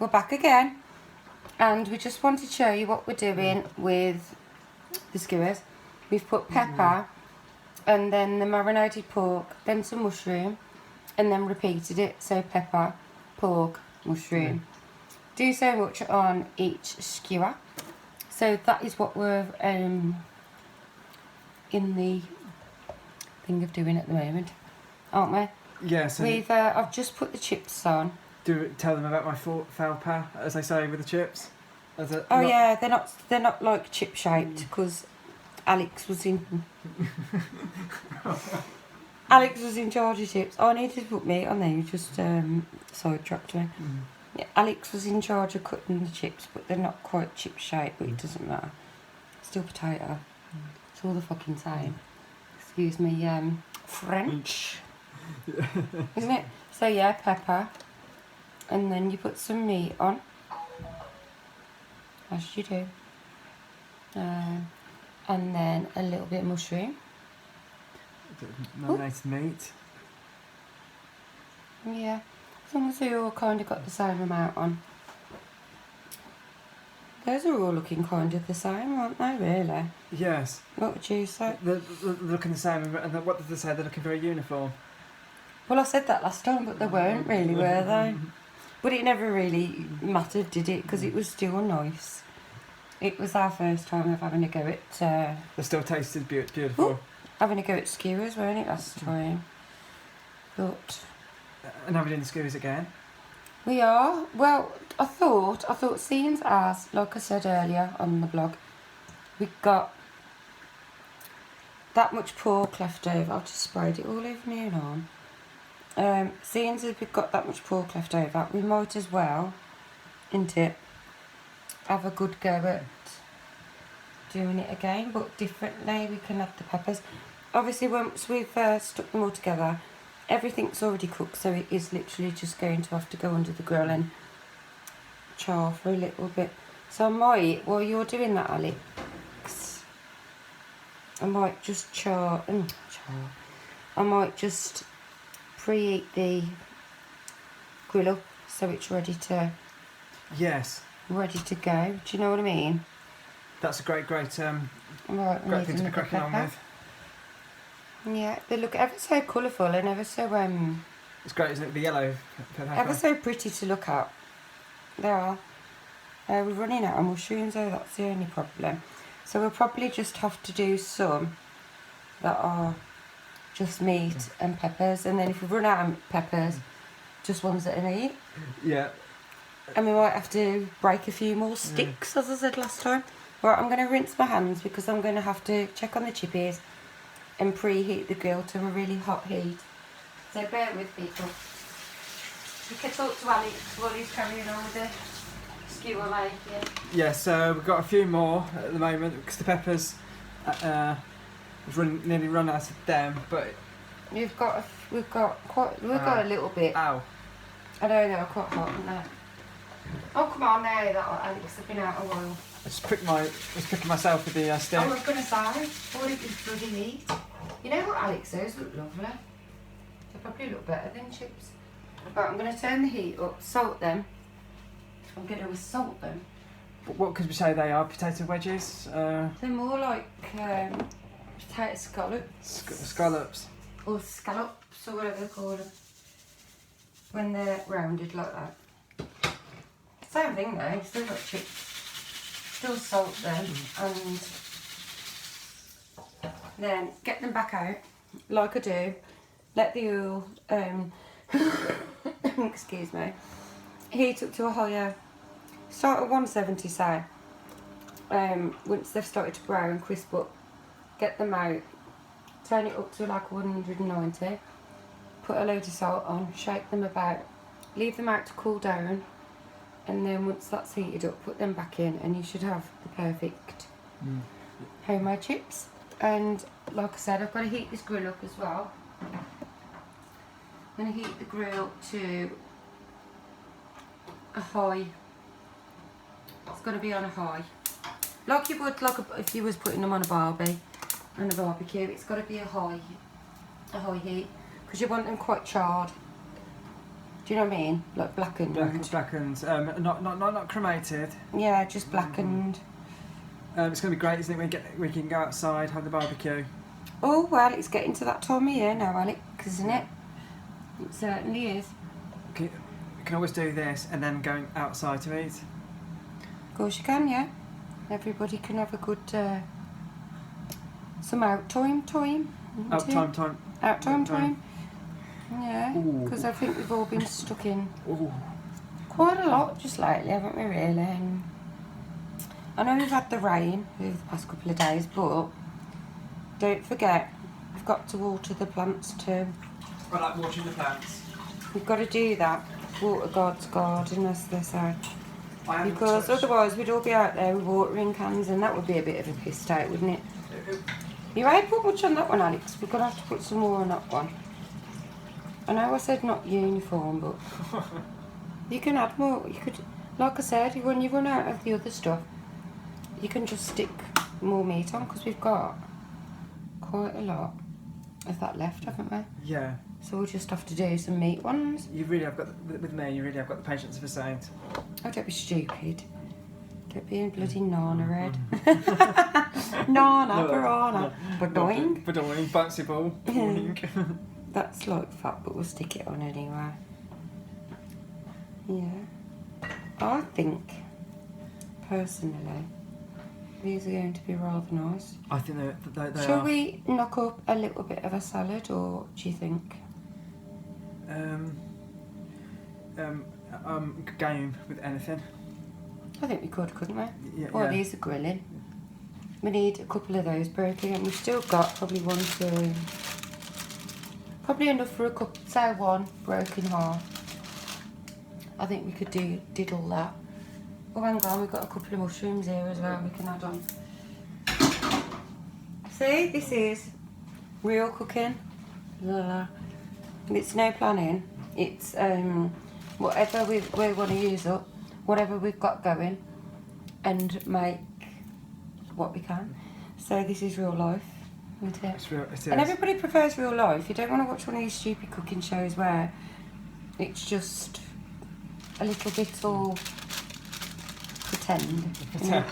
we're back again, and we just wanted to show you what we're doing with the skewers. We've put pepper, and then the marinated pork, then some mushroom, and then repeated it, so pepper, pork, mushroom. Do so much on each skewer. So that is what we're in the thing of doing at the moment, aren't we? Yeah, so I've just put the chips on. Tell them about my faux pas, as they say with the chips. Yeah, they're not like chip shaped because Alex was in charge of chips. Oh, I needed to put meat on there. You just sidetracked me. Yeah, Alex was in charge of cutting the chips, but they're not quite chip shaped. But it doesn't matter. Still potato. It's all the fucking same. Excuse me, French. Isn't it? So yeah, pepper, and then you put some meat on, as you do, and then a little bit of mushroom. Marinated meat. Yeah, as long as they all kind of got the same amount on. Those are all looking kind of the same, aren't they, really? Yes. What would you say? They're looking the same, and what did they say? They're looking very uniform. Well, I said that last time, but they weren't really, were they? But it never really mattered, did it? Because it was still nice. It was our first time of having a go at... They still tasted beautiful. Having a go at skewers, weren't it, last time? But... And now we're doing the skewers again. We are. Well, I thought seeing as, like I said earlier on the blog, we got that much pork left over. I just sprayed it all over me and on. Seeing as we've got that much pork left over, we might as well, isn't it, have a good go at doing it again, but differently. We can add the peppers. Obviously, once we've stuck them all together, everything's already cooked, so it is literally just going to have to go under the grill and char for a little bit. So I might, while you're doing that, Alex, I might just I might just preheat the grill up so it's ready to go. Do you know what I mean? That's a great Right, great thing to be cracking on with. Yeah, they look ever so colourful and ever so It's great, isn't it? The yellow pepper. ever so pretty to look at. They are. We're running out of mushrooms though, that's the only problem. So we'll probably just have to do some that are just meat and peppers, and then if we run out of peppers, just ones that are meat. Yeah. And we might have to break a few more sticks, as I said last time. Right, I'm going to rinse my hands because I'm going to have to check on the chippies and preheat the grill to a really hot heat. So bear with people. You can talk to Alex while he's carrying on with the skewer making. Yeah, so we've got a few more at the moment because the peppers we've nearly run out of them, but We've got a little bit. Ow. I know they're quite hot, aren't they? Oh come on now, that Alex have been out a while. I just pricking myself with the stick. I was going to say, all it was bloody meat. You know what Alex says look lovely? They probably look better than chips. Right, I'm going to turn the heat up, salt them. I'm going to salt them. What could we say they are? Potato wedges? They're more like potato scallops. Scallops. Or scallops, or whatever they call them. When they're rounded like that. Same thing though, still got chips. Still salt them and then get them back out like I do. Let the oil, excuse me, heat up to a higher, start at 170 say. Once they've started to brown, crisp up, get them out, turn it up to like 190, put a load of salt on, shake them about, leave them out to cool down, and then once that's heated up, put them back in and you should have the perfect homemade chips. And like I said, I've got to heat this grill up as well. I'm going to heat the grill to a high. It's going to be on a high. Like you would if you was putting them on a barbie and a barbecue. It's got to be a high heat because you want them quite charred. Do you know what I mean? Like blackened. Blackened. Not cremated. Yeah, just blackened. It's going to be great, isn't it? We can go outside, have the barbecue. Oh, well, it's getting to that time of year now, Alex, isn't it? It certainly is. We can always do this and then going outside to eat. Of course you can, yeah. Everybody can have a good, some out time. Out time. Out time. Yeah, because I think we've all been stuck in quite a lot just lately, haven't we, really? And I know we've had the rain over the past couple of days, but don't forget, we've got to water the plants too. I like watering the plants. We've got to do that. Water God's garden, as they say. Because otherwise we'd all be out there with watering cans and that would be a bit of a piss take, wouldn't it? You ain't put much on that one, Alex. We're going to have to put some more on that one. I know I said not uniform, but you can add more. You could, like I said, when you run out of the other stuff, you can just stick more meat on because we've got quite a lot of that left, haven't we? Yeah. So we'll just have to do some meat ones. You really have got, with me, you really have got the patience of a saint. Oh, don't be stupid. Don't be a bloody Nana red. Nana, piranha. Badoing. Badoing, bouncy ball. Boing. That's like fat, but we'll stick it on anyway. Yeah. I think, personally, these are going to be rather nice. I think they are. Shall we knock up a little bit of a salad, or do you think? Game with anything. I think we could, couldn't we? Yeah. Well, these are grilling. We need a couple of those broken, and we've still got probably one, two, probably enough for a couple, say one broken half. I think we could diddle that. Oh, hang on, we've got a couple of mushrooms here as well we can add on. See, this is real cooking. La. It's no planning. It's whatever we want to use up, whatever we've got going, and make what we can. So this is real life, isn't it? It's real. It is. And everybody prefers real life. You don't want to watch one of these stupid cooking shows where it's just a little bit all pretend. You know?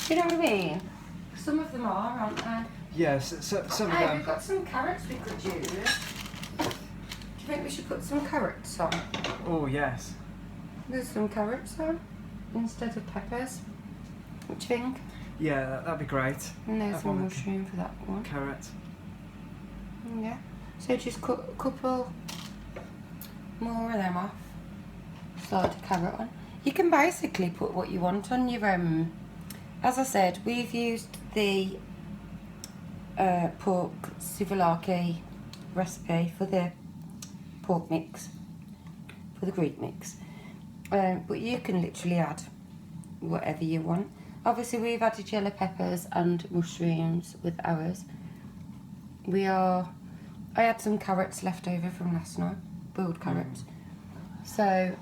Do you know what I mean? Some of them are, aren't they? Yes, some of Hey, them. we've got some carrots we could use. Do you think we should put some carrots on? Oh yes. There's some carrots on instead of peppers. What do you think? Yeah, that'd be great. And there's Have some one mushroom for that one. Carrot. Yeah. So just cut a couple more of them off. Slide a carrot on. You can basically put what you want on your as I said, we've used the pork souvlaki recipe for the pork mix, for the Greek mix. But you can literally add whatever you want. Obviously we've added yellow peppers and mushrooms with ours. I had some carrots left over from last night, boiled carrots. So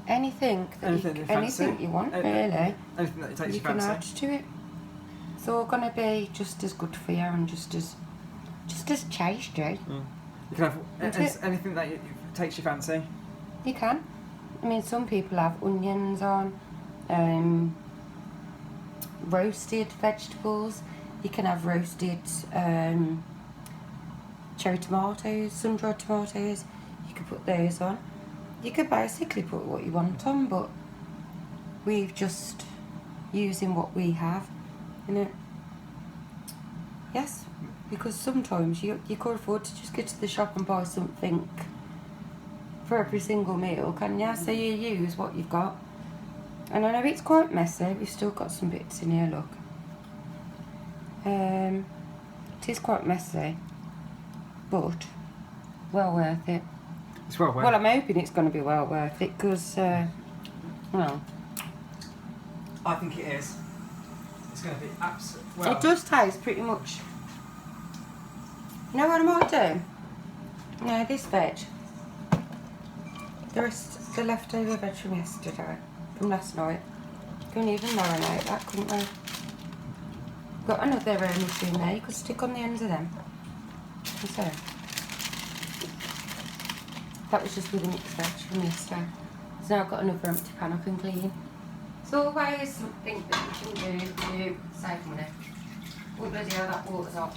anything you want, really. Anything that takes You your can add fancy. to it. It's all gonna be just as good for you and just as tasty. You can have Isn't it? anything that takes your fancy. You can. I mean, some people have onions on, roasted vegetables. You can have roasted cherry tomatoes, sun-dried tomatoes. You could put those on. You could basically put what you want on, but we've just using what we have, you know. Yes, because sometimes you can't afford to just get to the shop and buy something for every single meal, can you? So you use what you've got. And I know it's quite messy. We've still got some bits in here, look. It is quite messy, but well worth it. It's well worth. Well, I'm hoping it's going to be well worth it because, well, I think it is. It's going to be absolutely well. it does taste pretty much. You know what I might do? No, this veg. The leftover veg from yesterday, from last night. Couldn't even marinate that, couldn't we? Got another mushroom there. You could stick on the ends of them. So, That was just with a mixed veg from yesterday. So now I've got another empty pan I can clean. It's always something that you can do to save money. Oh bloody hell, that water's hot.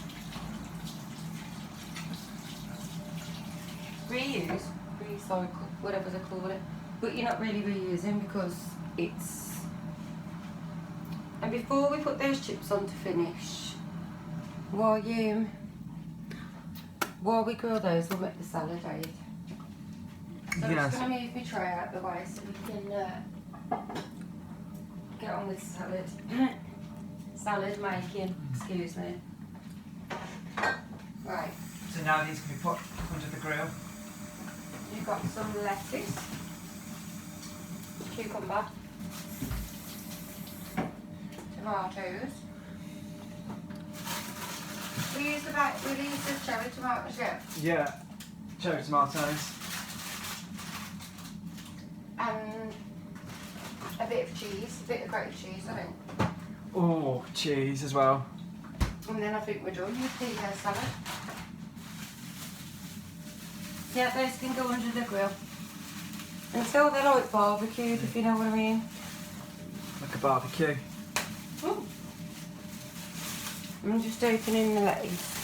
Reuse, recycle, whatever they call it. But you're not really reusing because it's... And before we put those chips on to finish, while we grill those, we'll make the salad, right? So I'm just going to move my tray out of the way so we can get on with salad. Salad making, excuse me. Right. So now these can be put under the grill. You've got some lettuce, cucumber, tomatoes. We use the cherry tomatoes, yeah? Yeah, cherry tomatoes. And a bit of cheese, a bit of grated cheese, I think. Oh, cheese as well. And then I think we're done with the salad. Yeah, those can go under the grill. Until they're like barbecued, if you know what I mean. Like a barbecue. Ooh. I'm just opening the lettuce.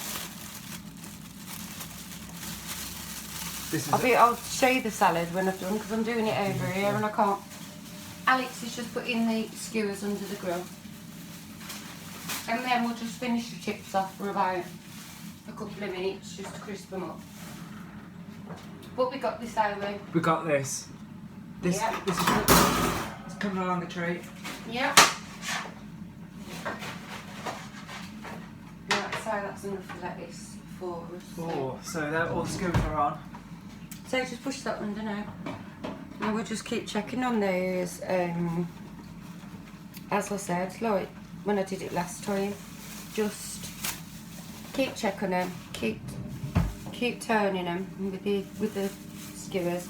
This is I'll show you the salad when I've done because I'm doing it over here and I can't. Alex is just putting the skewers under the grill. And then we'll just finish the chips off for about a couple of minutes just to crisp them up. But we got this over. We got this. This Yeah. this is it's coming along a treat. Yeah. Right, so that's enough lettuce for us. Oh, so they're all the skewers are on. So just push that under now. And we'll just keep checking on those. As I said, like when I did it last time, just keep checking them, keep turning them with the skewers,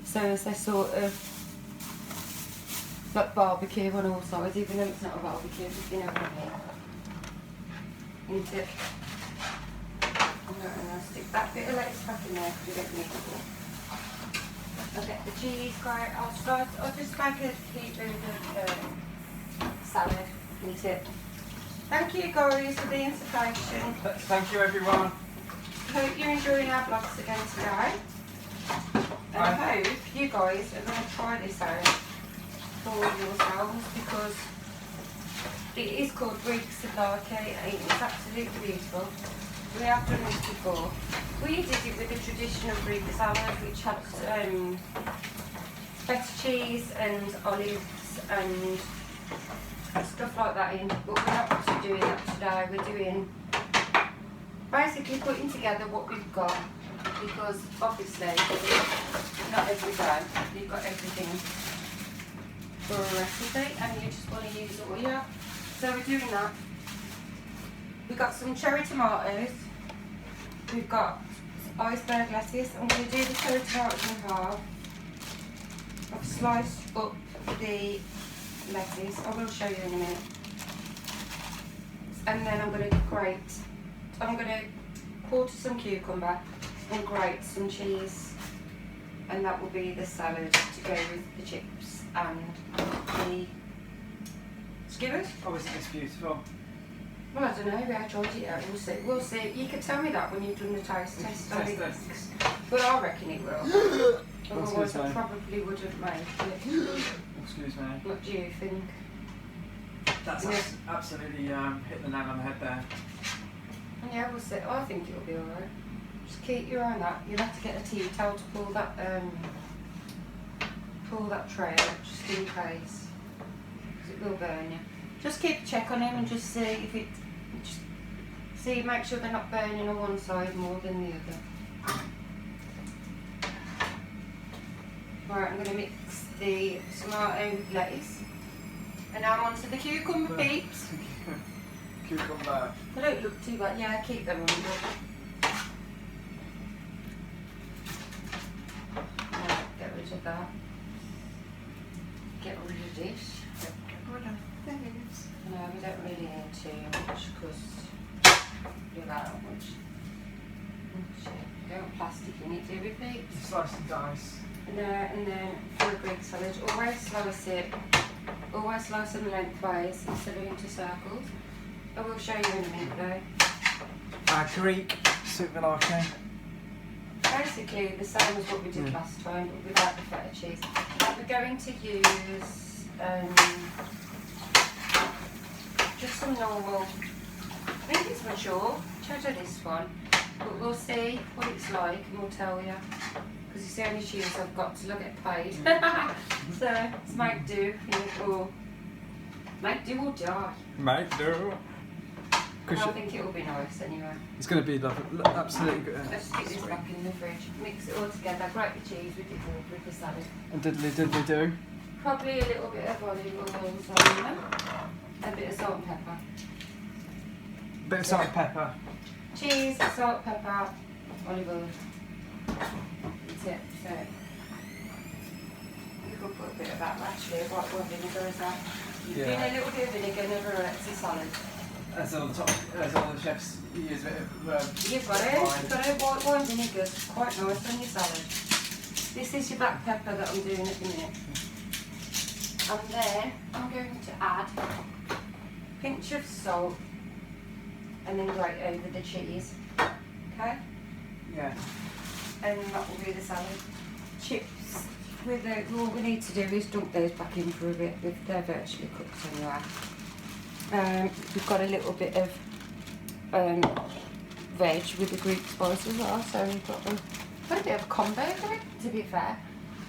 so as they sort of like barbecue on all sides, even though it's not a barbecue, if you know what I mean. Into it. And I'll stick that bit of lettuce back in there because we don't need it. I'll get the cheese great. I'll just make a heap of salad into it. Thank you guys for being so patient. Thank you everyone. Hope you're enjoying our vlogs again today. And I hope you guys are going to try this out for yourselves because it is called Greek souvlaki and it's absolutely beautiful. We have done this before. We did it with the traditional Greek salad which had feta cheese and olives and stuff like that in, but we're not actually doing that today. We're doing basically putting together what we've got because obviously not every day you've got everything for a recipe and you just want to use all you have. So we're doing that. We've got some cherry tomatoes. We've got iceberg lettuce. I'm going to do the cherry tomatoes in half. I've sliced up the lettuce. I will show you in a minute. And then I'm going to quarter some cucumber and grate some cheese. And that will be the salad to go with the chips and the skewers. Oh, isn't this beautiful? Well, I don't know, we haven't tried it yet, we'll see. We'll see. You can tell me that when you've done the taste test. But I reckon it will. Otherwise I probably wouldn't make it. Excuse me. What do you think? That's absolutely hit the nail on the head there. Yeah, we'll see. I think it'll be alright. Just keep your eye on that. You'll have to get a tea towel to pull that tray out just in case. Because it will burn you. Just keep a check on them and just see if it... make sure they're not burning on one side more than the other. Right, I'm going to mix the tomato with lettuce. And now I'm on to the cucumber peeps. Cucumber. They don't look too bad. Yeah, keep them on. Right, get rid of that. Get rid of this. Get rid of things. No, we don't really need too much because you're that much. Get don't want plastic in it, do we, Pete? Slice and dice. And then for a Greek salad, always slice them lengthways instead of into circles. I will show you in a minute though. Greek souvlaki. Basically the same as what we did last time, but without the feta cheese. We're going to use just some normal, I think it's mature, cheddar this one, but we'll see what it's like and we'll tell you. Because it's the only cheese I've got till I get paid. So it's make do, or make do or die. Make do. I think it will be nice anyway. It's going to be lovely, absolutely good. Let's stick this back in the fridge, mix it all together, grate the cheese with the salad. And diddly do. Probably a little bit of olive oil and salt in them. A bit of salt and pepper. Bit of salt and pepper. Cheese, salt, pepper, olive oil. That's it. So you could put a bit of that actually, white wine vinegar as well. Yeah. A little bit of vinegar never hurts a salad. As all the chefs use a bit of You've got it. You've got it. White wine vinegar is quite nice on your salad. This is your black pepper that I'm doing at the minute. And then I'm going to add a pinch of salt and then grate over the cheese. Okay? Yeah. And that will be the salad. Chips. All we need to do is dunk those back in for a bit. They're virtually cooked anyway. We've got a little bit of veg with the Greek spice as well, so we've got a bit of a combo for it, to be fair.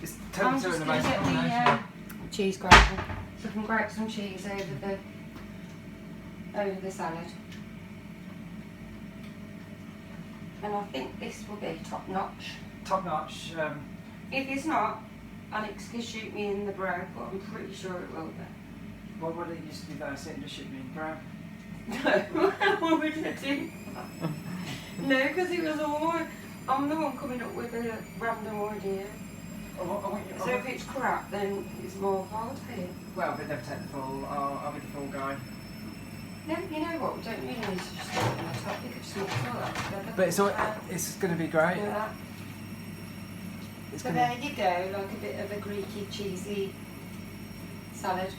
It's I'm totally just going to amazing. get the cheese grater, so I can grate some cheese over the salad. And I think this will be top notch. Top notch. If it's not, Alex can shoot me in the brow, but I'm pretty sure it will be. What would it used to be that I said just shoot me in brown? No, what would you do? No, because it was all, I'm the one coming up with a random idea. So if it's crap, then it's more fault here. Well, but never take the full. I'll be the full guy. No, you know what? We don't really need to just do it on the top. You could just mix all that together. But it's going to be great. Do that. So there you go, like a bit of a Greeky, cheesy salad.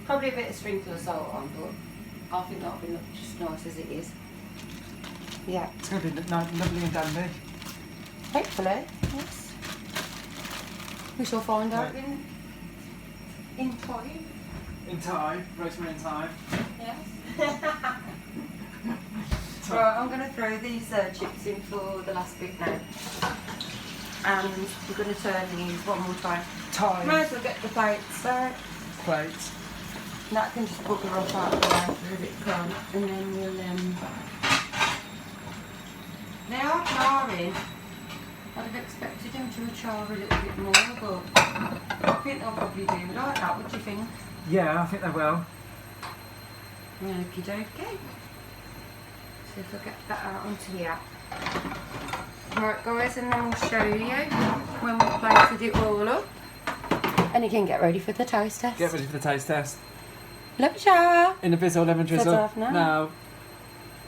Probably a bit of sprinkle of salt on, but I think that'll be just nice as it is. Yeah. It's going to be lovely and dandy. Hopefully, yes. We shall find out in time. In time, rosemary in time. Yes. Right, I'm going to throw these chips in for the last bit now. And we're going to turn these one more time. Might as well get the plates out. Plates. That can just bugger off out of the way for a bit calm. And then we'll they are charring. I'd have expected them to char a little bit more, but I think they'll probably do like that. What do you think? Yeah, I think they will. Okie dokie. So if I get that out onto here. Right guys, and then we'll show you when we've plated it all up. And you can get ready for the taste test. Get ready for the taste test. Love you. In a bit of lemon drizzle. Off now. Now.